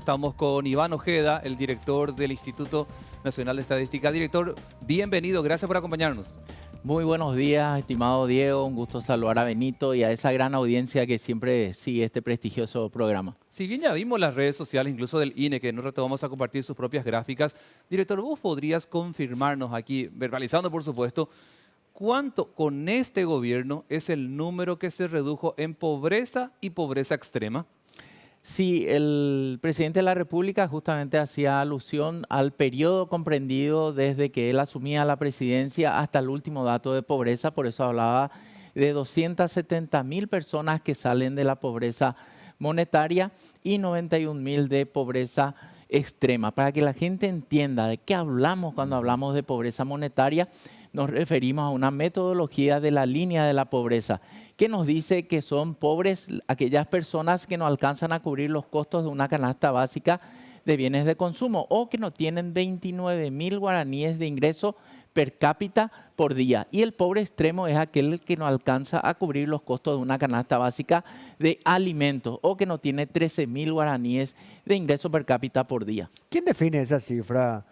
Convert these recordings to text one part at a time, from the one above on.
Estamos con Iván Ojeda, el director del Instituto Nacional de Estadística. Director, bienvenido, gracias por acompañarnos. Muy buenos días, estimado Diego. Un gusto saludar a Benito y a esa gran audiencia que siempre sigue este prestigioso programa. Si bien ya vimos las redes sociales, incluso del INE, que nosotros vamos a compartir sus propias gráficas, director, ¿vos podrías confirmarnos aquí, verbalizando por supuesto, cuánto con este gobierno es el número que se redujo en pobreza y pobreza extrema? Sí, el presidente de la República justamente hacía alusión al periodo comprendido desde que él asumía la presidencia hasta el último dato de pobreza, por eso hablaba de 270.000 personas que salen de la pobreza monetaria y 91.000 de pobreza extrema. Para que la gente entienda de qué hablamos cuando hablamos de pobreza monetaria, nos referimos a una metodología de la línea de la pobreza, que nos dice que son pobres aquellas personas que no alcanzan a cubrir los costos de una canasta básica de bienes de consumo o que no tienen 29.000 guaraníes de ingreso per cápita por día. Y el pobre extremo es aquel que no alcanza a cubrir los costos de una canasta básica de alimentos o que no tiene 13.000 guaraníes de ingreso per cápita por día. ¿Quién define esa cifra,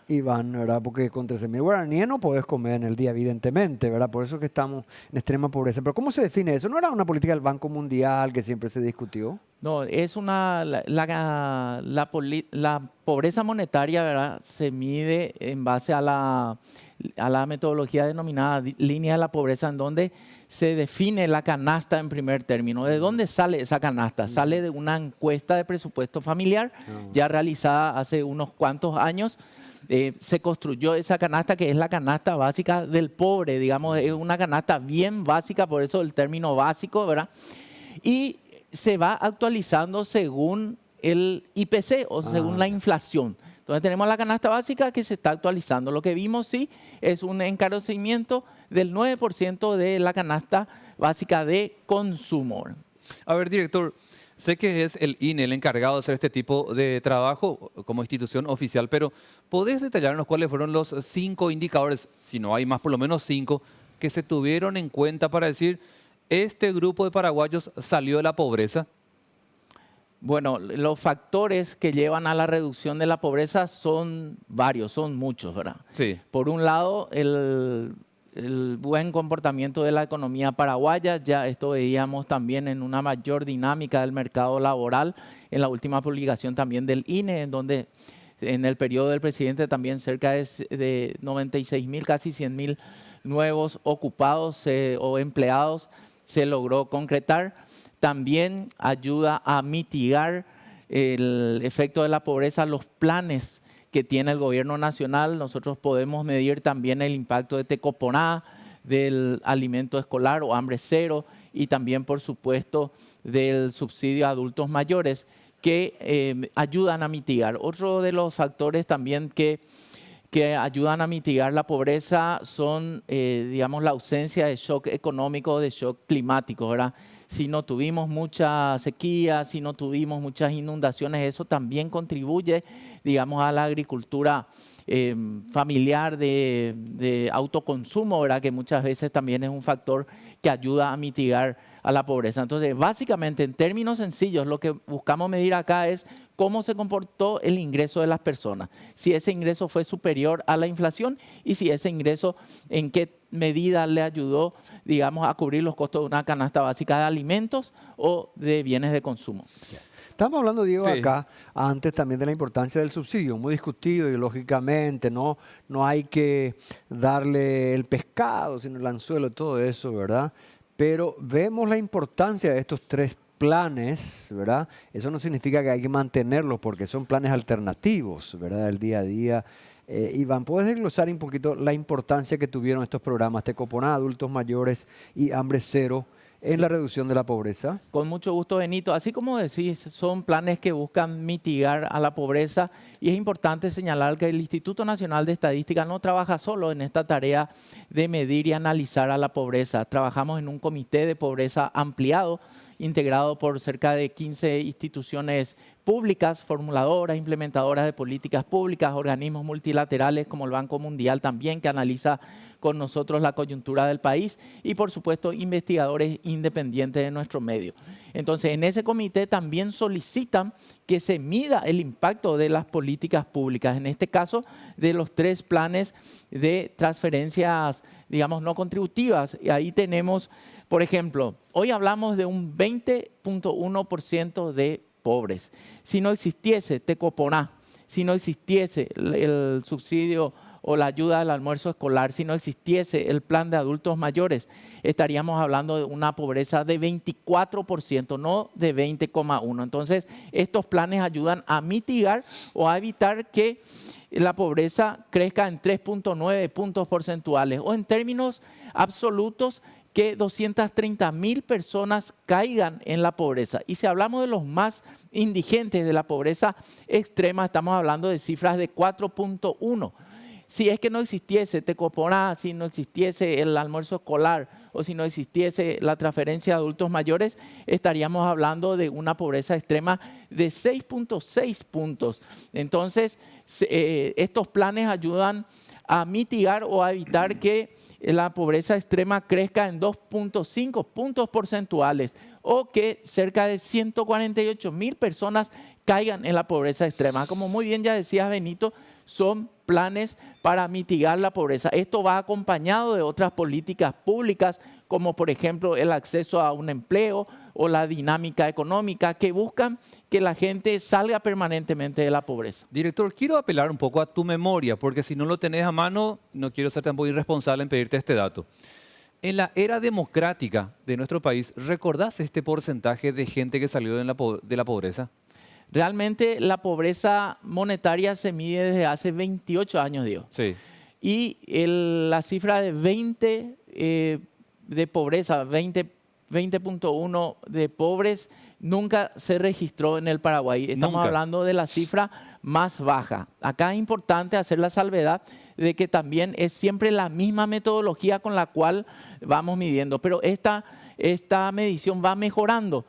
Iván, verdad? Porque con 13.000 guaraníes no podés comer en el día, evidentemente, ¿verdad? Por eso es que estamos en extrema pobreza. Pero ¿cómo se define eso? ¿No era una política del Banco Mundial que siempre se discutió? No, es la pobreza monetaria, ¿verdad? Se mide en base a la metodología denominada línea de la pobreza, en donde se define la canasta en primer término. ¿De dónde sale esa canasta? Sale de una encuesta de presupuesto familiar ya realizada hace unos cuantos años. Se construyó esa canasta que es la canasta básica del pobre, digamos, es una canasta bien básica, por eso el término básico, ¿verdad? Y se va actualizando según el IPC o según la inflación. Entonces tenemos la canasta básica que se está actualizando. Lo que vimos, sí, es un encarecimiento del 9% de la canasta básica de consumo. A ver, director, sé que es el INE el encargado de hacer este tipo de trabajo como institución oficial, pero ¿podés detallarnos cuáles fueron los 5 indicadores, si no hay más, por lo menos 5, que se tuvieron en cuenta para decir este grupo de paraguayos salió de la pobreza? Bueno, los factores que llevan a la reducción de la pobreza son varios, son muchos, ¿verdad? Sí. Por un lado, el buen comportamiento de la economía paraguaya, ya esto veíamos también en una mayor dinámica del mercado laboral, en la última publicación también del INE, en donde en el periodo del presidente también cerca de 96.000, casi 100.000 nuevos ocupados o empleados se logró concretar. También ayuda a mitigar el efecto de la pobreza, los planes que tiene el gobierno nacional. Nosotros podemos medir también el impacto de Tecoponá, del alimento escolar o hambre cero y también, por supuesto, del subsidio a adultos mayores que ayudan a mitigar. Otro de los factores también que ayudan a mitigar la pobreza son, digamos, la ausencia de shock económico, de shock climático, ¿verdad? Si no tuvimos mucha sequía, si no tuvimos muchas inundaciones, eso también contribuye, digamos, a la agricultura familiar de autoconsumo, ¿verdad? Que muchas veces también es un factor que ayuda a mitigar a la pobreza. Entonces, básicamente, en términos sencillos, lo que buscamos medir acá es cómo se comportó el ingreso de las personas, si ese ingreso fue superior a la inflación y si ese ingreso en qué medida le ayudó, digamos, a cubrir los costos de una canasta básica de alimentos o de bienes de consumo. Estamos hablando, Diego, Sí. acá antes también de la importancia del subsidio, muy discutido ideológicamente, no hay que darle el pescado, sino el anzuelo, todo eso, ¿verdad? Pero vemos la importancia de estos 3 planes, ¿verdad? Eso no significa que hay que mantenerlos porque son planes alternativos, ¿verdad? Del día a día. Iván, ¿puedes desglosar un poquito la importancia que tuvieron estos programas, Tecoponá, adultos mayores y hambre cero, en la reducción de la pobreza? Con mucho gusto, Benito. Así como decís, son planes que buscan mitigar a la pobreza y es importante señalar que el Instituto Nacional de Estadística no trabaja solo en esta tarea de medir y analizar a la pobreza. Trabajamos en un comité de pobreza ampliado, integrado por cerca de 15 instituciones públicas, formuladoras, implementadoras de políticas públicas, organismos multilaterales como el Banco Mundial también, que analiza con nosotros la coyuntura del país, y por supuesto investigadores independientes de nuestro medio. Entonces, en ese comité también solicitan que se mida el impacto de las políticas públicas, en este caso de los 3 planes de transferencias, digamos, no contributivas. Y ahí tenemos, por ejemplo, hoy hablamos de un 20.1% de pobres. Si no existiese Tecoponá, si no existiese el subsidio o la ayuda al almuerzo escolar, si no existiese el plan de adultos mayores, estaríamos hablando de una pobreza de 24%, no de 20,1%. Entonces, estos planes ayudan a mitigar o a evitar que la pobreza crezca en 3.9 puntos porcentuales, o en términos absolutos, que 230.000 personas caigan en la pobreza. Y si hablamos de los más indigentes, de la pobreza extrema, estamos hablando de cifras de 4.1. Si es que no existiese Tecoponá, si no existiese el almuerzo escolar o si no existiese la transferencia de adultos mayores, estaríamos hablando de una pobreza extrema de 6.6 puntos. Entonces, estos planes ayudan a mitigar o a evitar que la pobreza extrema crezca en 2.5 puntos porcentuales, o que cerca de 148.000 personas caigan en la pobreza extrema. Como muy bien ya decías, Benito, son planes para mitigar la pobreza. Esto va acompañado de otras políticas públicas, como por ejemplo el acceso a un empleo o la dinámica económica, que buscan que la gente salga permanentemente de la pobreza. Director, quiero apelar un poco a tu memoria, porque si no lo tenés a mano, no quiero ser tampoco irresponsable en pedirte este dato. En la era democrática de nuestro país, ¿recordás este porcentaje de gente que salió de la pobreza? Realmente la pobreza monetaria se mide desde hace 28 años, Diego. Sí. Y la cifra de 20 de pobreza, 20.1 de pobres, nunca se registró en el Paraguay. Estamos hablando de la cifra más baja. Acá es importante hacer la salvedad de que también es siempre la misma metodología con la cual vamos midiendo, pero esta medición va mejorando.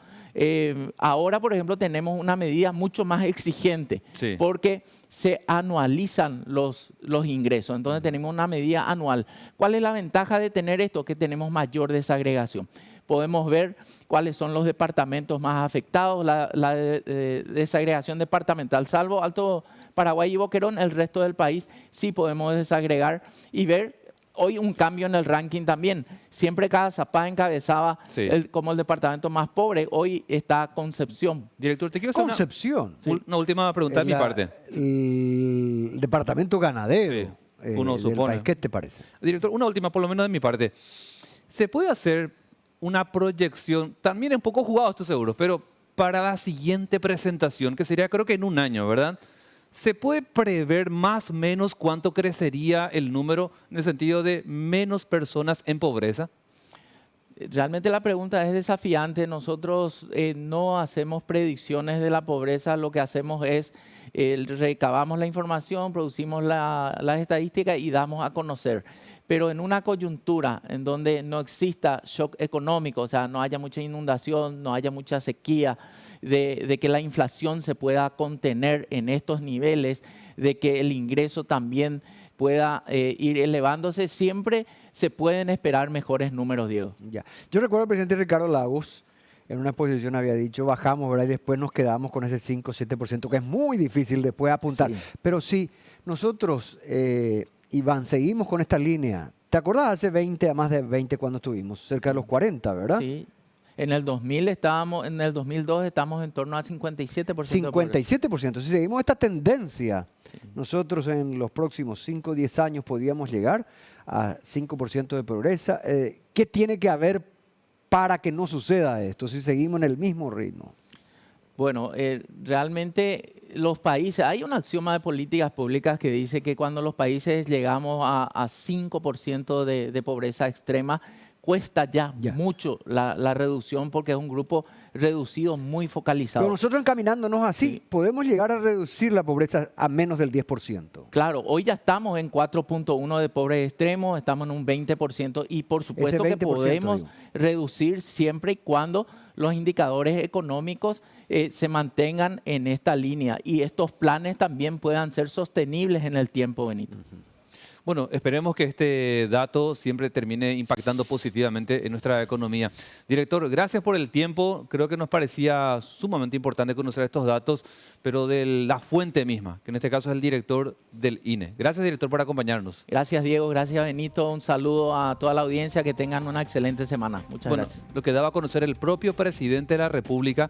Ahora, por ejemplo, tenemos una medida mucho más exigente, sí, porque se anualizan los ingresos. Entonces tenemos una medida anual. ¿Cuál es la ventaja de tener esto? Que tenemos mayor desagregación. Podemos ver cuáles son los departamentos más afectados, la desagregación departamental, salvo Alto Paraguay y Boquerón, el resto del país sí podemos desagregar y ver. Hoy un cambio en el ranking también. Siempre Cagazapá encabezaba como el departamento más pobre. Hoy está Concepción. Director, te quiero hacer Concepción. una última pregunta de mi parte. El departamento ganadero uno del supone. país. ¿Qué te parece? Director, una última, por lo menos de mi parte. ¿Se puede hacer una proyección, también es un poco jugado esto seguro, pero para la siguiente presentación, que sería creo que en un año, ¿verdad? ¿Se puede prever más o menos cuánto crecería el número en el sentido de menos personas en pobreza? Realmente la pregunta es desafiante. Nosotros no hacemos predicciones de la pobreza. Lo que hacemos es recabamos la información, producimos las estadísticas y damos a conocer. Pero en una coyuntura en donde no exista shock económico, o sea, no haya mucha inundación, no haya mucha sequía, de que la inflación se pueda contener en estos niveles, de que el ingreso también pueda ir elevándose, siempre se pueden esperar mejores números, Diego. Ya. Yo recuerdo al presidente Ricardo Lagos, en una exposición había dicho, bajamos, ¿verdad? Y después nos quedamos con ese 5 o 7%, que es muy difícil después apuntar. Sí. Pero sí, nosotros, Iván, seguimos con esta línea. ¿Te acordás hace 20, a más de 20 cuando estuvimos? Cerca de los 40, ¿verdad? Sí. En el 2002 estamos en torno al 57%. 57%. Si seguimos esta tendencia, nosotros en los próximos 5 o 10 años podríamos llegar a 5% de pobreza. ¿Qué tiene que haber para que no suceda esto si seguimos en el mismo ritmo? Bueno, realmente los países, hay un axioma de políticas públicas que dice que cuando los países llegamos a 5% de pobreza extrema, cuesta ya Ya. mucho la reducción porque es un grupo reducido, muy focalizado. Pero nosotros encaminándonos así, Sí. podemos llegar a reducir la pobreza a menos del 10%. Claro, hoy ya estamos en 4.1 de pobres extremos, estamos en un 20% y por supuesto que 20%, podemos digo. reducir siempre y cuando los indicadores económicos se mantengan en esta línea y estos planes también puedan ser sostenibles en el tiempo, Benito. Bueno, esperemos que este dato siempre termine impactando positivamente en nuestra economía. Director, gracias por el tiempo. Creo que nos parecía sumamente importante conocer estos datos, pero de la fuente misma, que en este caso es el director del INE. Gracias, director, por acompañarnos. Gracias, Diego. Gracias, Benito. Un saludo a toda la audiencia. Que tengan una excelente semana. Muchas Bueno, gracias. lo que daba a conocer el propio presidente de la República